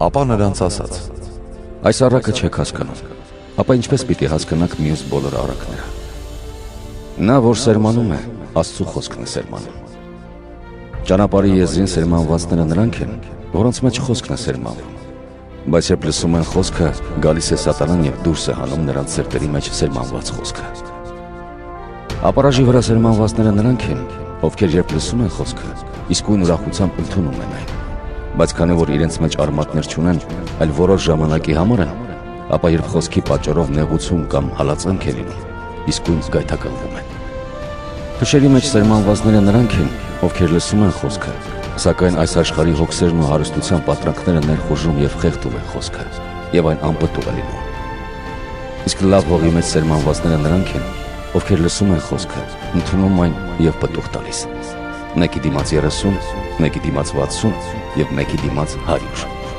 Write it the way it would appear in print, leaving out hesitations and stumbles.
ապա նրանց ասաց. Այս առակը չեք հասկանում, ապա ինչպես պիտի հասկանաք մյուս բոլոր առակները։ Նա, որ սերմանում է, Աստծու խոսքն է սերմանում։ Ճանապարհի եզրին սերմանվածները նրանք են, որոնց մեջ խոսքն է սերմանվում։ Բայց երբ լսում են խոսքը, գալիս է սատանան եւ դուրս է հանում նրանց սրտերի մեջ սերմանված խոսքը։ Ապարաժի վրա սերմանվածները նրանք են, ովքեր երբ լսում են խոսքը, իսկույն ուրախությամբ ընդունում են այն։ Բայց քանի որ իրենց մեջ արմատներ չունեն, այլ որոշ ժամանակի համար են, ապա երբ խոսքի պատճառով նեղություն կամ հալածանք է լինում, իսկույն գայթակղվում են։ Փշերի մեջ սերմանվածները նրանք են, ովքեր լսում են խոսքը, սակայն այս աշխարհի հոգսերն ու հարստության պատրանքները ներխուժում եւ խեղդում են խոսքը, եւ այն անպտուղ է լինում։ Իսկ լավ հողի մեջ սերմանվածները նրանք են, ովքեր լսում են խոսքը, ընդունում այն եւ պտուղ տալիս։ Մեկի դիմաց 30, մեկի դիմաց 60 եւ մեկի դիմաց 100։